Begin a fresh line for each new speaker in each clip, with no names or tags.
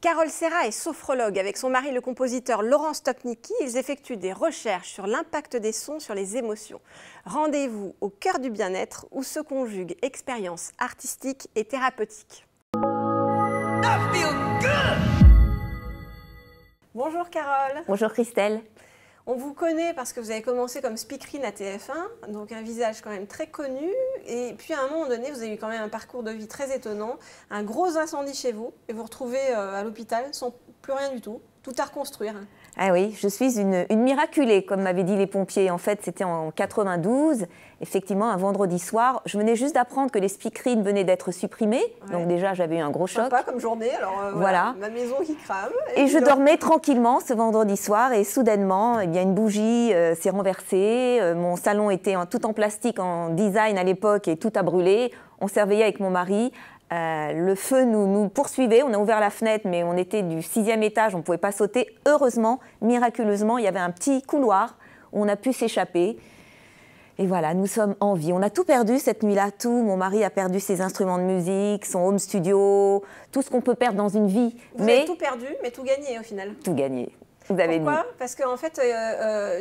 Carole Serra est sophrologue. Avec son mari, le compositeur Laurent Stopnicki, ils effectuent des recherches sur l'impact des sons sur les émotions. Rendez-vous au cœur du bien-être où se conjuguent expériences artistiques et thérapeutiques. Bonjour Carole.
Bonjour Christelle.
On vous connaît parce que vous avez commencé comme speakerine à TF1, donc un visage quand même très connu. Et puis à un moment donné, vous avez eu quand même un parcours de vie très étonnant, un gros incendie chez vous, et vous retrouvez à l'hôpital sans plus rien du tout à reconstruire.
Ah oui, je suis une miraculée, comme m'avaient dit les pompiers. En fait, c'était en 92, effectivement, un vendredi soir. Je venais juste d'apprendre que les speakerines venaient d'être supprimées. Ouais. Donc déjà, j'avais eu un gros choc.
Pas comme journée, alors voilà. Ma maison qui crame.
Et je dormais tranquillement ce vendredi soir et soudainement, eh bien, une bougie s'est renversée. Mon salon était tout en plastique, en design à l'époque, et tout a brûlé. On s'est réveillé avec mon mari. Le feu nous poursuivait, on a ouvert la fenêtre, mais on était du 6e étage, on ne pouvait pas sauter. Heureusement, miraculeusement, il y avait un petit couloir où on a pu s'échapper. Et voilà, nous sommes en vie. On a tout perdu cette nuit-là, tout. Mon mari a perdu ses instruments de musique, son home studio, tout ce qu'on peut perdre dans une vie.
Vous avez tout perdu, mais tout gagné au final.
Tout gagné. Vous avez
Pourquoi ? Parce qu'en fait,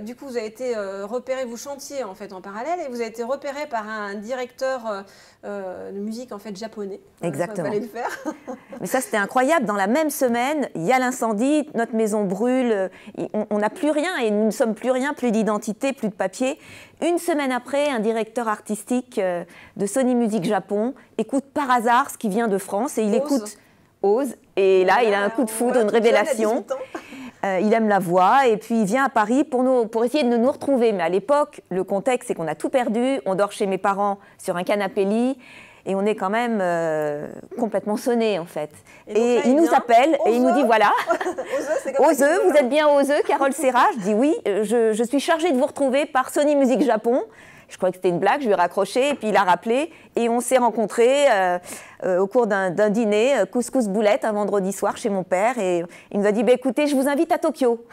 du coup, vous avez été repéré, vous chantiez en fait en parallèle, et vous avez été repéré par un directeur de musique en fait japonais.
Exactement.
Il fallait le faire.
Mais ça, c'était incroyable. Dans la même semaine, il y a l'incendie, notre maison brûle, on n'a plus rien et nous ne sommes plus rien, plus d'identité, plus de papier. Une semaine après, un directeur artistique de Sony Music Japon écoute par hasard ce qui vient de France et il écoute Ose. Et là, il a un coup de foudre, une révélation. Il aime la voix et puis il vient à Paris pour essayer de nous retrouver. Mais à l'époque, le contexte, c'est qu'on a tout perdu. On dort chez mes parents sur un canapé-lit et on est quand même complètement sonné en fait. Et il nous appelle et il nous dit voilà, Oseux, vous êtes bien Oseux, Carole Serra. Je dis oui, je suis chargée de vous retrouver par Sony Music Japon. Je croyais que c'était une blague, je lui ai raccroché et puis il a rappelé et on s'est rencontrés au cours d'un dîner, couscous boulette, un vendredi soir chez mon père et il nous a dit bah, écoutez, je vous invite à Tokyo.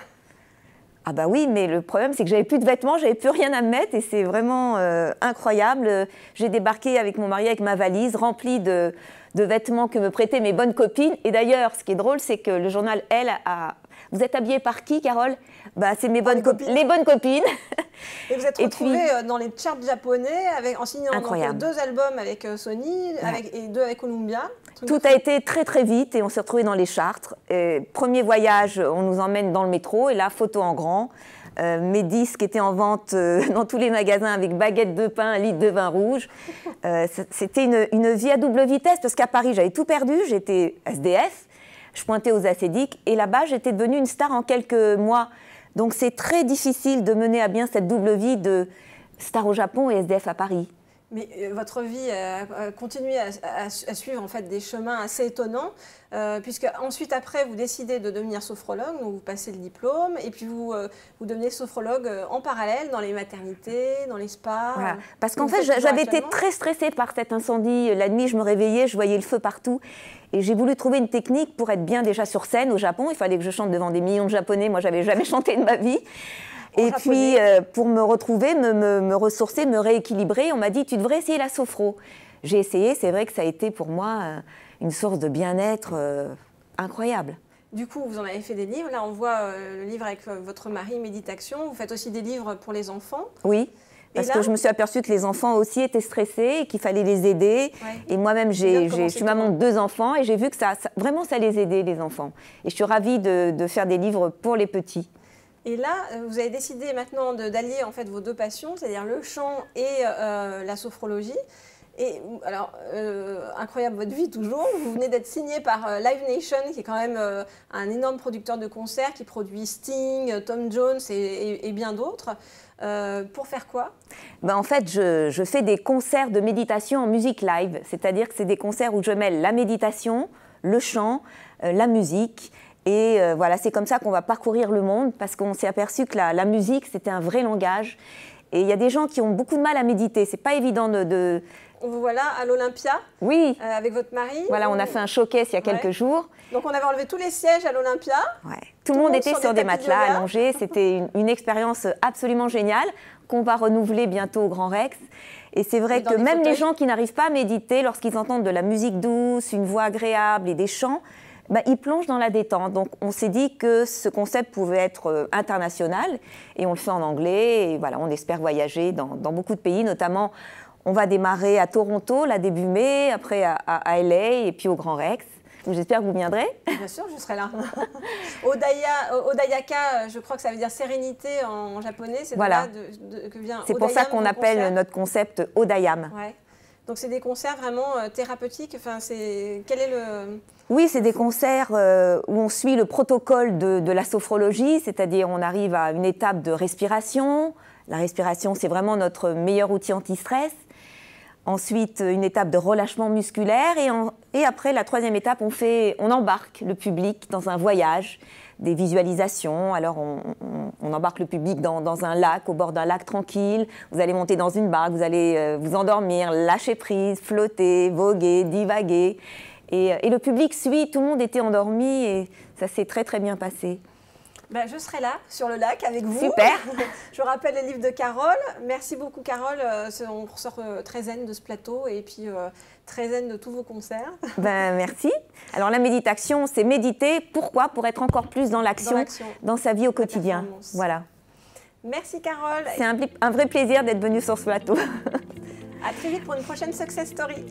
Ah bah oui, mais le problème c'est que j'avais plus de vêtements, j'avais plus rien à me mettre et c'est vraiment incroyable. J'ai débarqué avec mon mari avec ma valise remplie de vêtements que me prêtaient mes bonnes copines et d'ailleurs, ce qui est drôle, c'est que le journal Elle a... Vous êtes habillée par qui, Carole ? Bah, c'est mes bonnes copines. Les bonnes copines.
Et vous êtes retrouvée dans les charts japonais en signant donc, 2 albums avec Sony et 2 avec Columbia.
Tout a été très très vite et on s'est retrouvés dans les charts. Premier voyage, on nous emmène dans le métro et là, photo en grand. Mes disques étaient en vente dans tous les magasins avec baguette de pain, 1 litre de vin rouge. C'était une vie à double vitesse parce qu'à Paris, j'avais tout perdu. J'étais SDF, je pointais aux acédiques et là-bas, j'étais devenue une star en quelques mois. Donc c'est très difficile de mener à bien cette double vie de star au Japon et SDF à Paris.
Mais votre vie a continué à suivre en fait des chemins assez étonnants, puisque ensuite après vous décidez de devenir sophrologue, donc vous passez le diplôme, et puis vous devenez sophrologue en parallèle dans les maternités, dans les spas.
Voilà. Parce qu'en fait j'avais été très stressée par cet incendie. La nuit je me réveillais, je voyais le feu partout. Et j'ai voulu trouver une technique pour être bien déjà sur scène au Japon. Il fallait que je chante devant des millions de Japonais. Moi, je n'avais jamais chanté de ma vie. Et puis, pour me retrouver, me ressourcer, me rééquilibrer, on m'a dit, tu devrais essayer la sophro. J'ai essayé. C'est vrai que ça a été pour moi une source de bien-être incroyable.
Du coup, vous en avez fait des livres. Là, on voit le livre avec votre mari, Méditation. Vous faites aussi des livres pour les enfants.
Oui. Parce que je me suis aperçue que les enfants aussi étaient stressés et qu'il fallait les aider. Ouais. Et moi-même, je suis maman de 2 enfants et j'ai vu que vraiment, ça les aidait, les enfants. Et je suis ravie de faire des livres pour les petits.
Et là, vous avez décidé maintenant d'allier en fait vos 2 passions, c'est-à-dire le chant et la sophrologie. Et alors, incroyable votre vie toujours, vous venez d'être signé par Live Nation, qui est quand même un énorme producteur de concerts, qui produit Sting, Tom Jones et bien d'autres. Pour faire quoi ?
Ben en fait, je fais des concerts de méditation en musique live, c'est-à-dire que c'est des concerts où je mêle la méditation, le chant, la musique. Et voilà, c'est comme ça qu'on va parcourir le monde, parce qu'on s'est aperçu que la musique, c'était un vrai langage. Et il y a des gens qui ont beaucoup de mal à méditer, c'est pas évident de...
On vous voilà à l'Olympia,
oui.
Avec votre mari.
Voilà, on a fait un showcase il y a quelques jours.
Donc on avait enlevé tous les sièges à l'Olympia.
Ouais. Tout le monde était sur des matelas allongés. C'était une expérience absolument géniale qu'on va renouveler bientôt au Grand Rex. Et c'est vrai que même les gens qui n'arrivent pas à méditer, lorsqu'ils entendent de la musique douce, une voix agréable et des chants, Il plonge dans la détente. Donc, on s'est dit que ce concept pouvait être international et on le fait en anglais. Et voilà, on espère voyager dans beaucoup de pays, notamment, on va démarrer à Toronto, là, début mai, après à LA et puis au Grand Rex. J'espère que vous viendrez.
Bien sûr, je serai là. Odayaka, je crois que ça veut dire sérénité en japonais. C'est
voilà.
que vient
C'est pour ça qu'on appelle notre concept Odayam.
Ouais. Donc, c'est des concerts vraiment thérapeutiques. Enfin, quel est le...
Oui, c'est des concerts où on suit le protocole de la sophrologie, c'est-à-dire on arrive à une étape de respiration. La respiration, c'est vraiment notre meilleur outil anti-stress. Ensuite, une étape de relâchement musculaire. Et après, la troisième étape, on embarque le public dans un voyage, des visualisations. Alors, on embarque le public dans un lac, au bord d'un lac tranquille. Vous allez monter dans une barque, vous allez vous endormir, lâcher prise, flotter, voguer, divaguer. Et le public suit, tout le monde était endormi et ça s'est très très bien passé.
Je serai là, sur le lac, avec vous.
Super.
Je rappelle les livres de Carole. Merci beaucoup, Carole. On ressort très zen de ce plateau et puis très zen de tous vos concerts.
Merci. Alors, la méditation, c'est méditer. Pourquoi? Pour être encore plus dans l'action, dans sa vie au quotidien. Voilà.
Merci, Carole.
C'est un vrai plaisir d'être venue sur ce plateau.
À très vite pour une prochaine Success Story.